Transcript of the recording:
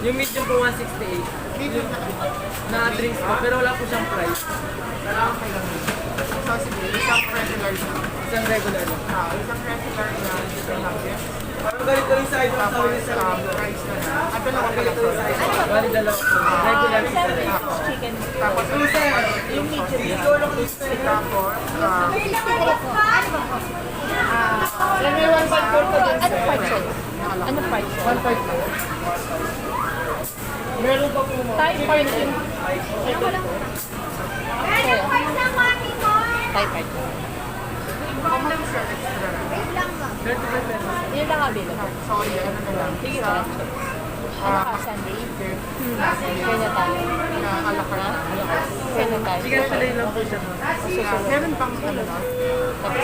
Yung medium po 168. Medium na Na-drinks po, pero wala po siyang price. okay lang. So, sige, isang regular na. Isang regular lang. Isang regular na chicken nuggets. Parang ganito rin sa item sa Tapos, ulit sa price na na. At dalawa pala to. Bali dalawa po. Regular isa rin. Chicken. Tapos, Yung medium. tapos, May 1.4 to din. Ano price yun? Ano price yun? 1.5. Meron pa po mo. Thai part yun. Thai part. how much is your extra na? 35 pesos. Yun lang available. Sorry, ano na lang. Sige ba? Ano ka, Sunday? Kaya na tayo. A la carte. Kaya na tayo. Chicken fillet lang po siya. Meron pang ano na? Tapos